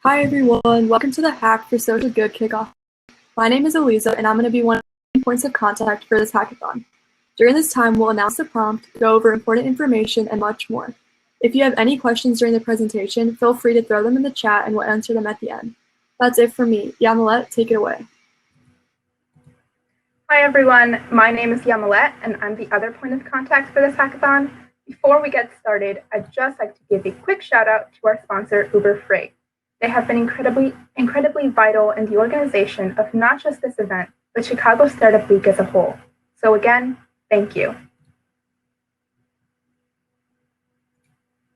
Hi everyone, welcome to the Hack for Social Good kickoff. My name is Eliza and I'm going to be one of the points of contact for this hackathon. During this time, we'll announce the prompt, go over important information, and much more. If you have any questions during the presentation, feel free to throw them in the chat and we'll answer them at the end. That's it for me. Yamilet, take it away. Hi everyone, my name is Yamilet and I'm the other point of contact for this hackathon. Before we get started, I'd just like to give a quick shout out to our sponsor, Uber Freight. They have been incredibly vital in the organization of not just this event, but Chicago Startup Week as a whole. So again, thank you.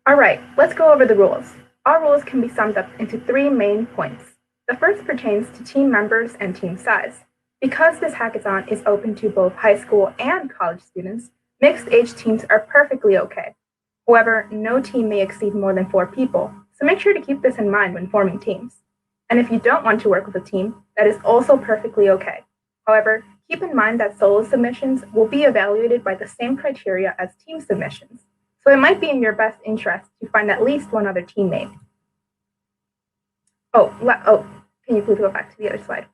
All right, let's go over the rules. Our rules can be summed up into 3 main points. The first pertains to team members and team size. Because this hackathon is open to both high school and college students, mixed age teams are perfectly okay. However, no team may exceed more than 4 people, so make sure to keep this in mind when forming teams. And if you don't want to work with a team, that is also perfectly okay. However, keep in mind that solo submissions will be evaluated by the same criteria as team submissions, so it might be in your best interest to find at least one other teammate. Can you please go back to the other slide?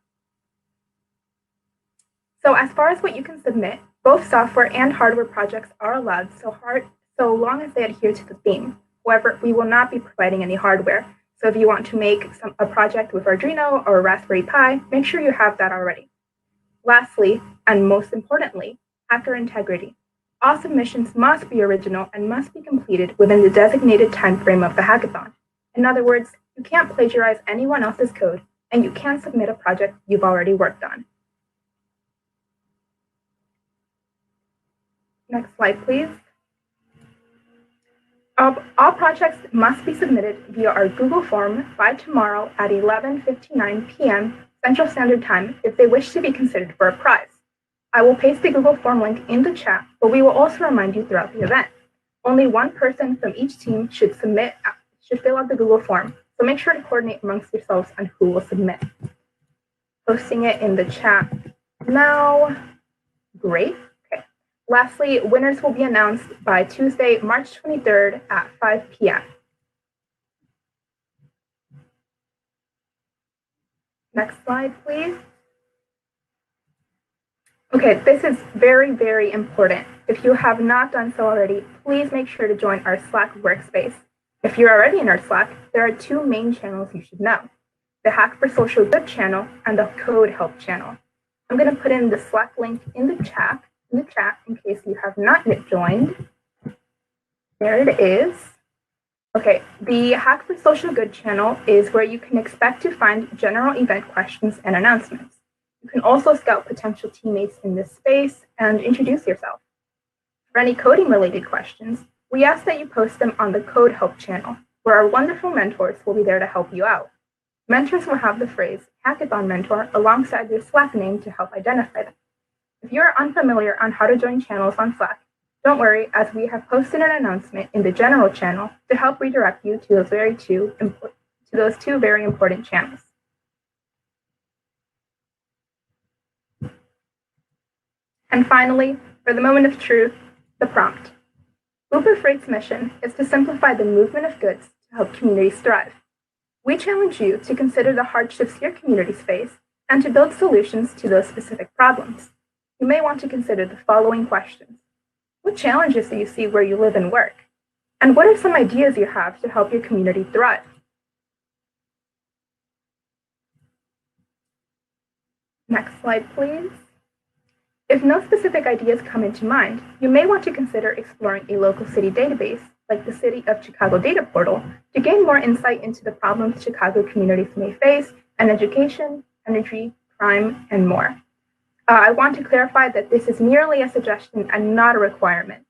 So as far as what you can submit, both software and hardware projects are allowed so long as they adhere to the theme. However, we will not be providing any hardware. So if you want to make a project with Arduino or Raspberry Pi, make sure you have that already. Lastly, and most importantly, hacker integrity. All submissions must be original and must be completed within the designated time frame of the hackathon. In other words, you can't plagiarize anyone else's code, and you can't submit a project you've already worked on. Next slide, please. All projects must be submitted via our Google form by tomorrow at 11:59 p.m. Central Standard Time if they wish to be considered for a prize. I will paste the Google form link in the chat, but we will also remind you throughout the event. Only one person from each team should fill out the Google form, so make sure to coordinate amongst yourselves on who will submit. Posting it in the chat now. Great. Lastly, winners will be announced by Tuesday, March 23rd at 5 p.m. Next slide, please. Okay, this is very, very important. If you have not done so already, please make sure to join our Slack workspace. If you're already in our Slack, there are 2 main channels you should know: the Hack for Social Good channel and the Code Help channel. I'm going to put in the Slack link in the chat in case you have not yet joined. There it is. Okay, the Hack for Social Good channel is where you can expect to find general event questions and announcements. You can also scout potential teammates in this space and introduce yourself. For any coding related questions, we ask that you post them on the Code Help channel, where our wonderful mentors will be there to help you out. Mentors will have the phrase Hackathon Mentor alongside their Slack name to help identify them. If you're unfamiliar on how to join channels on Slack, don't worry, as we have posted an announcement in the general channel to help redirect you to those two very important channels. And finally, for the moment of truth, the prompt. Uber Freight's mission is to simplify the movement of goods to help communities thrive. We challenge you to consider the hardships your communities face and to build solutions to those specific problems. You may want to consider the following questions. What challenges do you see where you live and work? And what are some ideas you have to help your community thrive? Next slide, please. If no specific ideas come into mind, you may want to consider exploring a local city database, like the City of Chicago Data Portal, to gain more insight into the problems Chicago communities may face in education, energy, crime, and more. I want to clarify that this is merely a suggestion and not a requirement.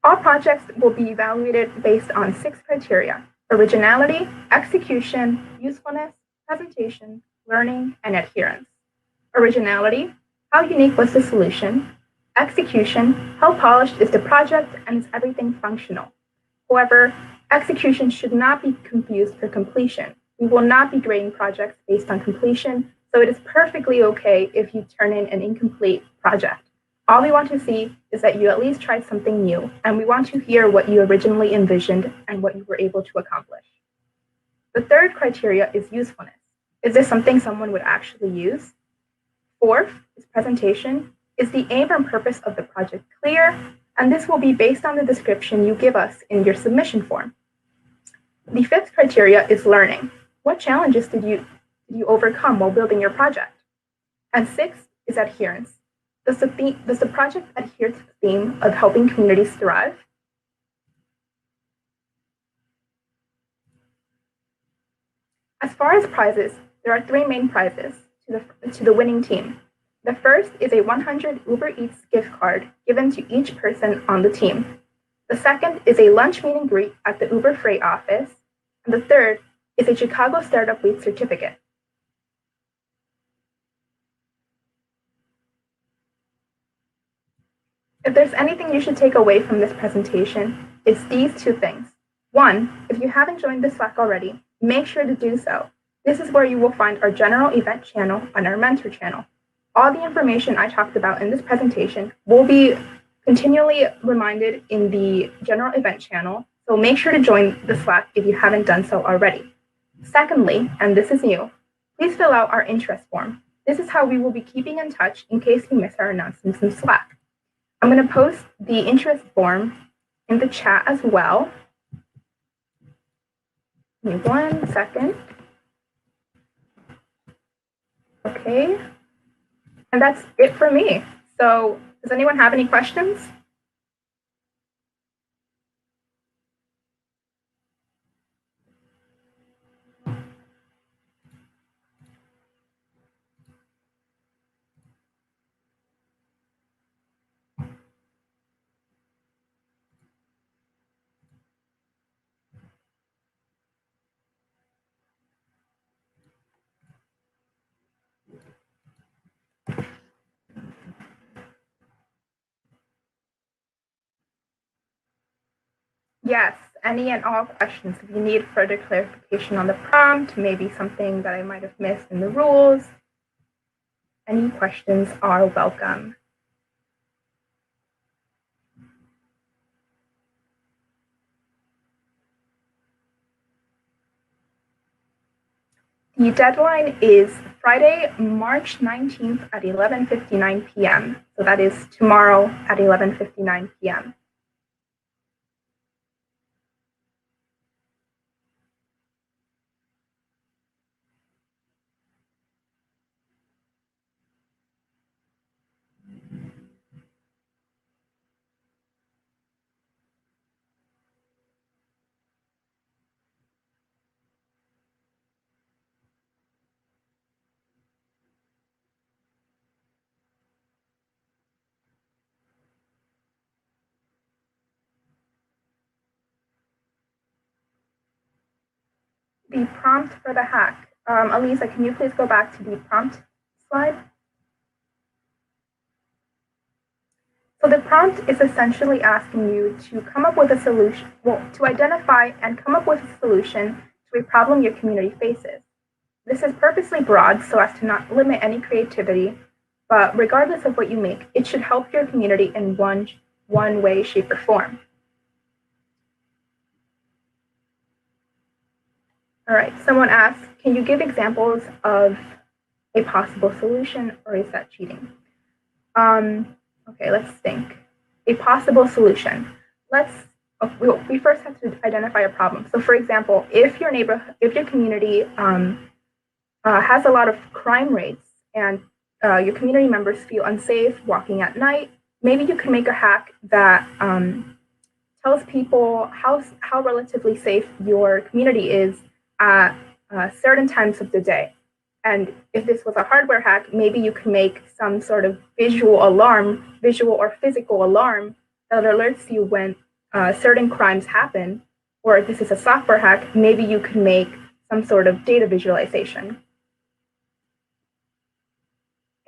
All projects will be evaluated based on 6 criteria: originality, execution, usefulness, presentation, learning, and adherence. Originality: how unique was the solution? Execution: how polished is the project and is everything functional? However, execution should not be confused for completion. We will not be grading projects based on completion, so it is perfectly okay if you turn in an incomplete project. All we want to see is that you at least tried something new, and we want to hear what you originally envisioned and what you were able to accomplish. The third criteria is usefulness. Is this something someone would actually use? Fourth is presentation. Is the aim and purpose of the project clear? And this will be based on the description you give us in your submission form. The fifth criteria is learning. What challenges did you overcome while building your project? And sixth is adherence. Does the project adhere to the theme of helping communities thrive? As far as prizes, there are three main prizes to the winning team. The first is a 100 Uber Eats gift card given to each person on the team. The second is a lunch meet and greet at the Uber Freight office. And the third is a Chicago Startup Week certificate. If there's anything you should take away from this presentation, it's these two things. One, if you haven't joined the Slack already, make sure to do so. This is where you will find our general event channel and our mentor channel. All the information I talked about in this presentation will be continually reminded in the general event channel, so make sure to join the Slack if you haven't done so already. Secondly, and this is new, please fill out our interest form. This is how we will be keeping in touch in case you miss our announcements in Slack. I'm going to post the interest form in the chat as well. Give me 1 second. Okay. And that's it for me. So does anyone have any questions? Yes, any and all questions. If you need further clarification on the prompt, maybe something that I might have missed in the rules, any questions are welcome. The deadline is Friday, March 19th at 11:59 p.m. So that is tomorrow at 11:59 p.m. The prompt for the hack. Elisa, can you please go back to the prompt slide? So the prompt is essentially asking you to come up with a solution, well, to identify and come up with a solution to a problem your community faces. This is purposely broad so as to not limit any creativity, but regardless of what you make, it should help your community in one way, shape, or form. All right, someone asked, can you give examples of a possible solution, or is that cheating? Okay, let's think. A possible solution. We first have to identify a problem. So for example, if your community has a lot of crime rates and your community members feel unsafe walking at night, maybe you can make a hack that tells people how relatively safe your community is at certain times of the day. And if this was a hardware hack, maybe you can make some sort of visual or physical alarm that alerts you when certain crimes happen. Or if this is a software hack, maybe you can make some sort of data visualization.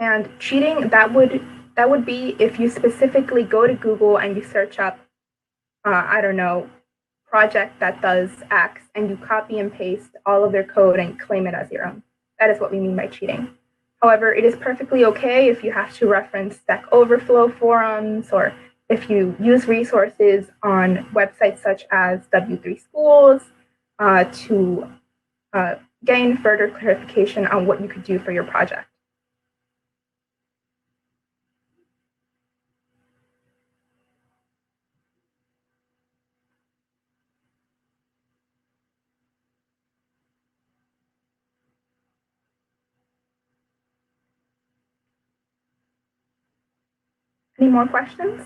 And cheating, that would be if you specifically go to Google and you search up, I don't know, project that does X, and you copy and paste all of their code and claim it as your own. That is what we mean by cheating. However, it is perfectly okay if you have to reference Stack Overflow forums or if you use resources on websites such as W3 Schools to gain further clarification on what you could do for your project. Any more questions?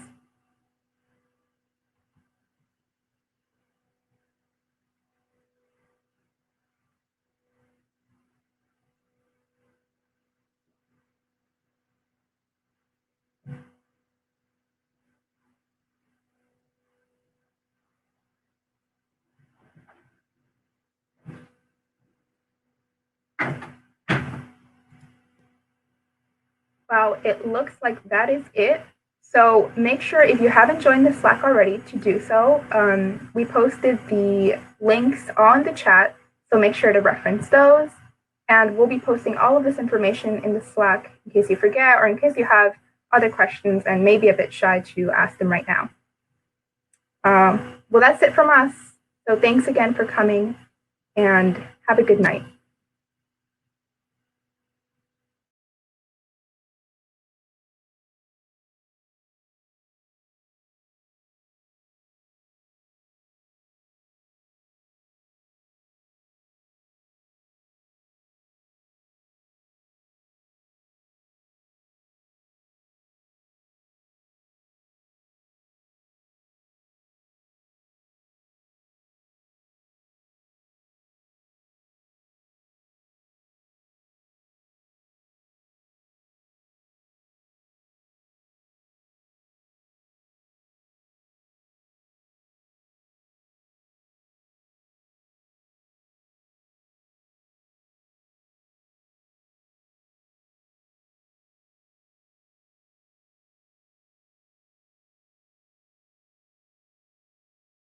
Well, it looks like that is it. So make sure if you haven't joined the Slack already to do so. We posted the links on the chat, so make sure to reference those. And we'll be posting all of this information in the Slack in case you forget or in case you have other questions and maybe a bit shy to ask them right now. Well, that's it from us. So thanks again for coming and have a good night.